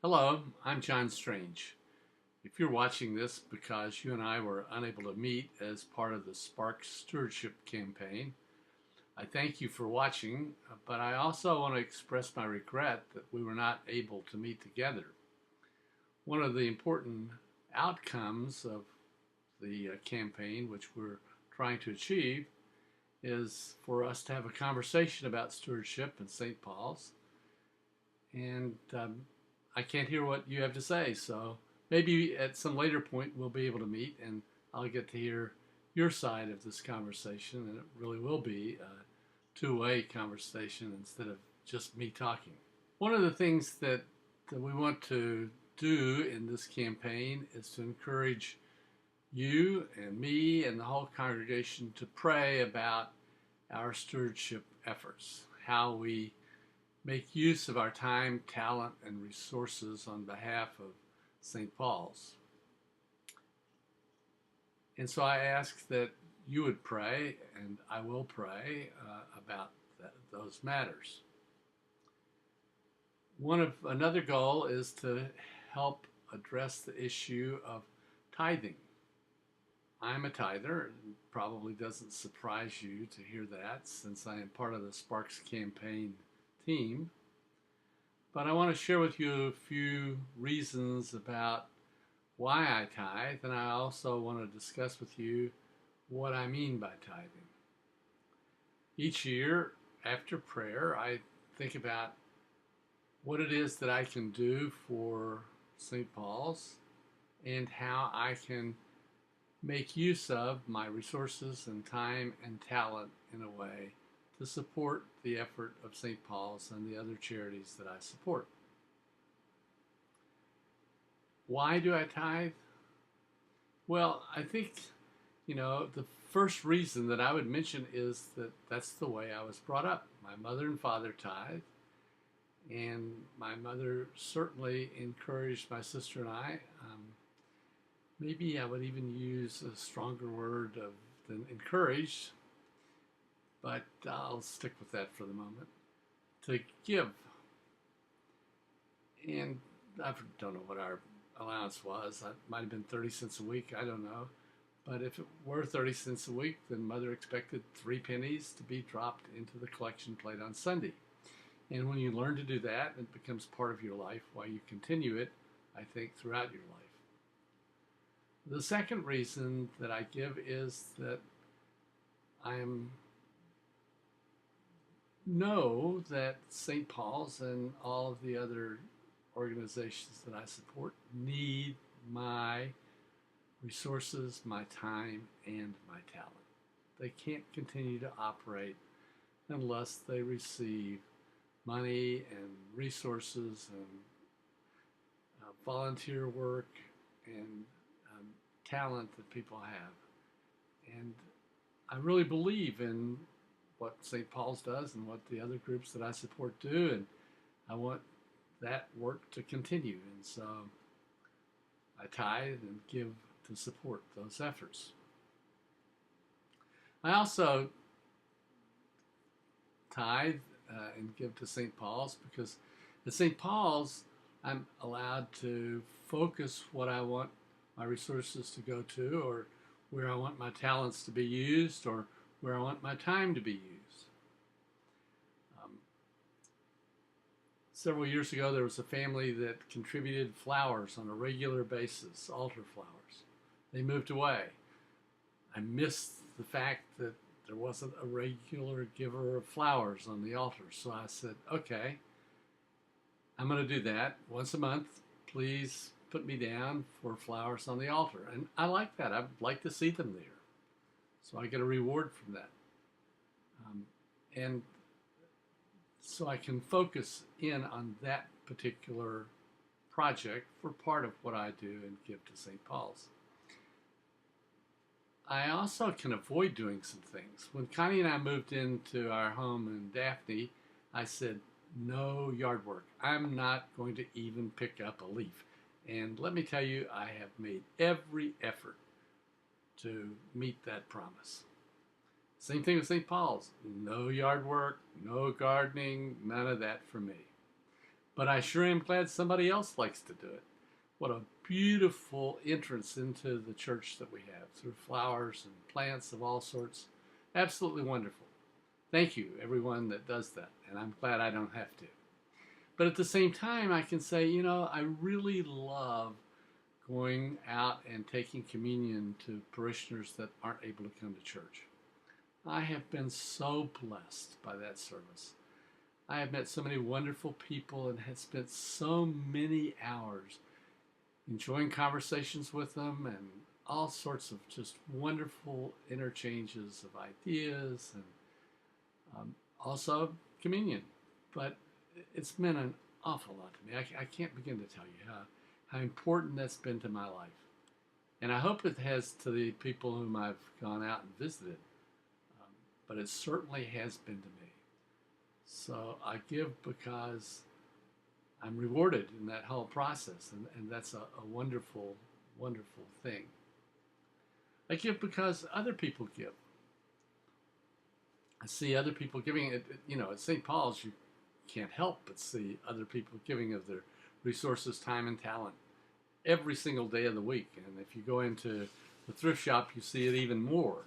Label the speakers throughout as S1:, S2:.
S1: Hello, I'm John Strange. If you're watching this because you and I were unable to meet as part of the Spark Stewardship campaign, I thank you for watching, but I also want to express my regret that we were not able to meet together. One of the important outcomes of the campaign, which we're trying to achieve, is for us to have a conversation about stewardship in St. Paul's. And I can't hear what you have to say. So maybe at some later point we'll be able to meet and I'll get to hear your side of this conversation, and it really will be a two-way conversation instead of just me talking. One of the things that we want to do in this campaign is to encourage you and me and the whole congregation to pray about our stewardship efforts, how we make use of our time, talent, and resources on behalf of St. Paul's. And so I ask that you would pray, and I will pray about those matters. Another goal is to help address the issue of tithing. I'm a tither. It probably doesn't surprise you to hear that, since I am part of the Sparks campaign team. But I want to share with you a few reasons about why I tithe, and I also want to discuss with you what I mean by tithing. Each year after prayer, I think about what it is that I can do for St. Paul's and how I can make use of my resources and time and talent in a way to support the effort of St. Paul's and the other charities that I support. Why do I tithe? Well, I think, the first reason that I would mention is that that's the way I was brought up. My mother and father tithe, and my mother certainly encouraged my sister and I. Maybe I would even use a stronger word than encouraged, but I'll stick with that for the moment, to give. And I don't know what our allowance was. It might have been 30 cents a week. I don't know. But if it were 30 cents a week, then Mother expected 3 pennies to be dropped into the collection plate on Sunday. And when you learn to do that, it becomes part of your life while you continue it, I think, throughout your life. The second reason that I give is that I know that St. Paul's and all of the other organizations that I support need my resources, my time, and my talent. They can't continue to operate unless they receive money and resources and volunteer work and talent that people have. And I really believe in what St. Paul's does and what the other groups that I support do, and I want that work to continue. And so I tithe and give to support those efforts. I also tithe and give to St. Paul's because at St. Paul's I'm allowed to focus what I want my resources to go to, or where I want my talents to be used, or where I want my time to be used. Several years ago, there was a family that contributed flowers on a regular basis, altar flowers. They moved away. I missed the fact that there wasn't a regular giver of flowers on the altar. So I said, okay, I'm going to do that once a month. Please put me down for flowers on the altar. And I like that. I'd like to see them there. So I get a reward from that. And so I can focus in on that particular project for part of what I do and give to St. Paul's. I also can avoid doing some things. When Connie and I moved into our home in Daphne, I said, no yard work. I'm not going to even pick up a leaf. And let me tell you, I have made every effort to meet that promise. Same thing with St. Paul's. No yard work, no gardening, none of that for me. but I sure am glad somebody else likes to do it. What a beautiful entrance into the church that we have through flowers and plants of all sorts. Absolutely wonderful. Thank you, everyone that does that, and I'm glad I don't have to. But at the same time, I can say, I really love going out and taking communion to parishioners that aren't able to come to church. I have been so blessed by that service. I have met so many wonderful people and have spent so many hours enjoying conversations with them and all sorts of just wonderful interchanges of ideas and also communion. But it's meant an awful lot to me. I can't begin to tell you how important that's been to my life. And I hope it has to the people whom I've gone out and visited. But it certainly has been to me. So I give because I'm rewarded in that whole process. And that's a wonderful, wonderful thing. I give because other people give. I see other people giving. At St. Paul's, you can't help but see other people giving of their resources, time, and talent every single day of the week. And if you go into the thrift shop, you see it even more.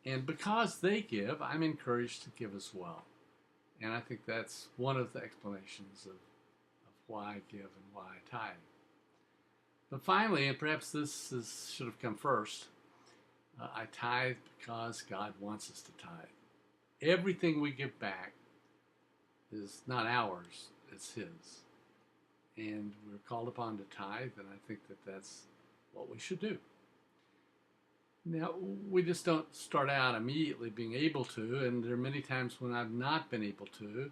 S1: And because they give, I'm encouraged to give as well. And I think that's one of the explanations of why I give and why I tithe. But finally, and perhaps should have come first, I tithe because God wants us to tithe. Everything we give back is not ours, it's His. And we're called upon to tithe, and I think that that's what we should do. Now, we just don't start out immediately being able to, and there are many times when I've not been able to,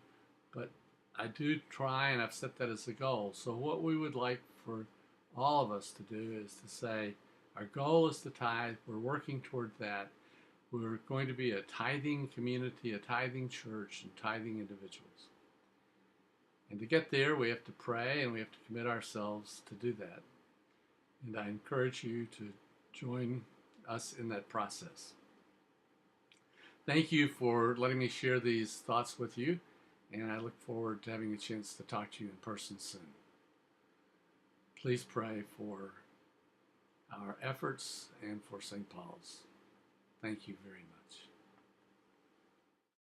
S1: but I do try, and I've set that as a goal. So what we would like for all of us to do is to say, our goal is to tithe, we're working toward that. We're going to be a tithing community, a tithing church, and tithing individuals. And to get there, we have to pray, and we have to commit ourselves to do that. And I encourage you to join us in that process. Thank you for letting me share these thoughts with you, and I look forward to having a chance to talk to you in person soon. Please pray for our efforts and for St. Paul's. Thank you very much.